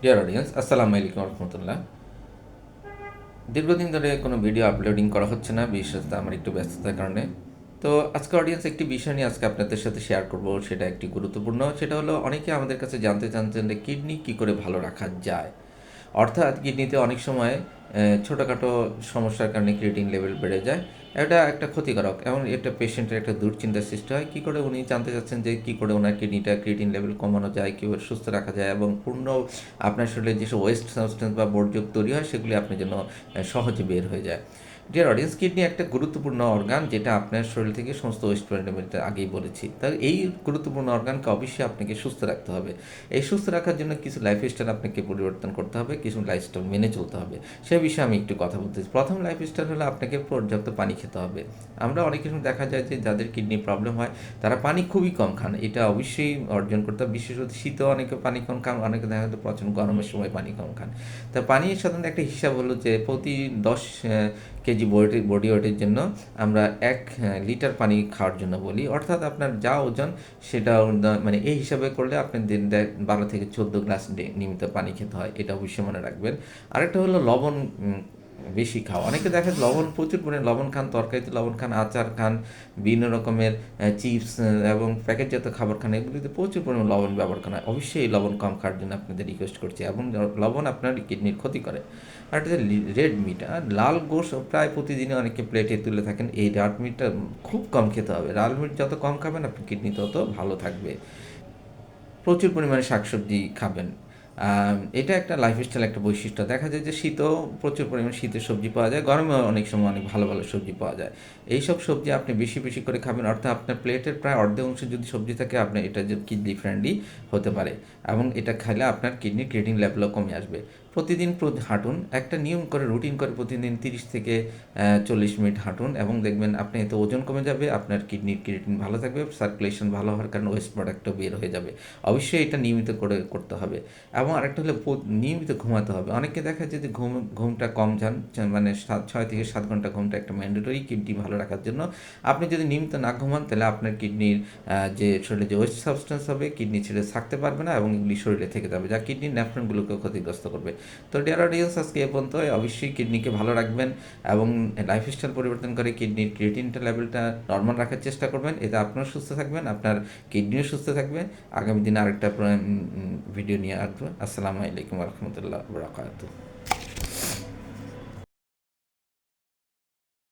Dear audience, আসসালামু আলাইকুম রহমতুল্লাহ। দীর্ঘদিন ধরে কোনো ভিডিও আপলোডিং করা হচ্ছে না, বিশেষত আমার একটু ব্যস্ততার কারণে। তো আজকে অডিয়েন্স একটি বিষয় নিয়ে আজকে আপনাদের সাথে শেয়ার করব, সেটা একটি গুরুত্বপূর্ণ। সেটা হলো, অনেকে আমাদের কাছে জানতে চাচ্ছেন যে কিডনি কী করে ভালো রাখা যায়। অর্থাৎ কিডনিতে অনেক সময় ছোটোখাটো সমস্যার কারণে ক্রিয়েটিন লেভেল বেড়ে যায়। এটা একটা ক্ষতিকারক, এবং এটা পেশেন্টের একটা দুশ্চিন্তার সৃষ্টি হয়। কী করে উনি জানতে চাচ্ছেন যে কী করে ওনার কিডনিটা ক্রিয়েটিন লেভেল কমানো যায়, কীভাবে সুস্থ রাখা যায়, এবং পূর্ণ আপনার শরীরে যেসব ওয়েস্ট সাবস্টেন্স বা বর্জ্য তৈরি হয় সেগুলি আপনি যেন সহজে বের হয়ে যায়। ডিয়ার অডিয়েন্স, কিডনি একটা গুরুত্বপূর্ণ অর্গান, যেটা আপনার শরীর থেকে সমস্ত ওয়েস্ট প্রোডাক্ট আগেই বলেছি। তাই এই গুরুত্বপূর্ণ অর্গানকে অবশ্যই আপনাকে সুস্থ রাখতে হবে। এই সুস্থ রাখার জন্য কিছু লাইফস্টাইল আপনাকে পরিবর্তন করতে হবে, কিছু লাইফস্টাইল মেনে চলতে হবে। সে বিষয়ে আমি একটু কথা বলতেছি। প্রথম লাইফস্টাইল হলো, আপনাকে পর্যাপ্ত পানি খেতে হবে। আমরা অনেক সময় দেখা যায় যে যাদের কিডনি প্রবলেম হয় তারা পানি খুবই কম খান। এটা অবশ্যই অর্জন করতে হবে। বিশেষত শীতেও অনেকে পানি কম খান, অনেকে দেখা যায় প্রচণ্ড গরমের সময় পানি কম খান। তা পানির সাধারণত একটা হিসাব হলো যে প্রতি 10 কেজি বডি ওয়েটের জন্য আমরা 1 লিটার পানি খাওয়ার জন্য বলি। অর্থাৎ আপনার যা ওজন সেটা মানে এই হিসাবে করলে আপনার দিন 12 থেকে 14 গ্লাস নিয়মিত পানি খেতে হয়। এটা অবশ্যই মনে রাখবেন। আরেকটা হলো লবণ বেশি খাওয়া। অনেকে দেখে লবণ প্রচুর পরিমাণে লবণ খান, তরকারিতে লবণ খান, আচার খান, বিভিন্ন রকমের চিপস এবং প্যাকেটজাত খাবার খান, এগুলিতে প্রচুর পরিমাণে লবণ ব্যবহার করা হয়। অবশ্যই এই লবণ কম খাওয়ার জন্য আপনাদের রিকোয়েস্ট করছি, এবং লবণ আপনার কিডনির ক্ষতি করে। আর এটা রেড মিট আর লাল গোশ প্রায় প্রতিদিনই অনেকে প্লেটে তুলে থাকেন। এই রেড মিটটা খুব কম খেতে হবে। লাল মিট যত কম খাবেন আপনার কিডনি তত ভালো থাকবে। প্রচুর পরিমাণে শাকসবজি খাবেন। এটা একটা লাইফস্টাইল একটা বৈশিষ্ট্য। দেখা যায় যে শীতেও প্রচুর পরিমাণে শীতের সবজি পাওয়া যায়, গরমেও অনেক সময় অনেক ভালো ভালো সবজি পাওয়া যায়। এইসব সবজি আপনি বেশি বেশি করে খাবেন, অর্থাৎ আপনার প্লেটের প্রায় অর্ধেক অংশ যদি সবজি থাকে, আপনার এটা যে কিডনি ফ্রেন্ডলি হতে পারে। এবং এটা খাইলে আপনার কিডনির ক্রিয়েটিন লেভেলও কমে আসবে। প্রতিদিন হাঁটুন, একটা নিয়ম করে রুটিন করে প্রতিদিন 30 থেকে 40 মিনিট হাঁটুন, এবং দেখবেন আপনি এতে ওজন কমে যাবে, আপনার কিডনির ক্রিয়েটিন ভালো থাকবে, সার্কুলেশন ভালো হওয়ার কারণে ওয়েস্ট প্রোডাক্টও বের হয়ে যাবে। অবশ্যই এটা নিয়মিত করতে হবে। এবং আরেকটা হলো নিয়মিত ঘুমাতে হবে। অনেকে দেখা যায় যে ঘুমটা কম যান, মানে 6 থেকে 7 ঘন্টা ঘুমটা একটা ম্যান্ডেটরি কিডনি ভালো রাখার জন্য। আপনি যদি নিয়মিত না ঘুমান, তাহলে আপনার কিডনির যে শরীরে যে ওয়েস্ট সাবস্টেন্স হবে, কিডনি ছেড়ে থাকতে পারবে না, এবং এগুলি শরীরে থেকে যাবে, যা কিডনির নেফ্রনগুলোকেও ক্ষতিগ্রস্ত করবে। তো ডিয়ার অডিয়েন্স, আজকে এ পর্যন্ত। অবশ্যই কিডনিকে ভালো রাখবেন, এবং লাইফস্টাইল পরিবর্তন করে কিডনির ক্রিয়েটিনটা লেভেলটা নর্মাল রাখার চেষ্টা করবেন। এতে আপনারা সুস্থ থাকবেন, আপনার কিডনিও সুস্থ থাকবে। আগামী দিনে আরেকটা ভিডিও নিয়ে আসবো। আসসালামু আলাইকুম রহমতুল্লাহ বরাকাতুহু।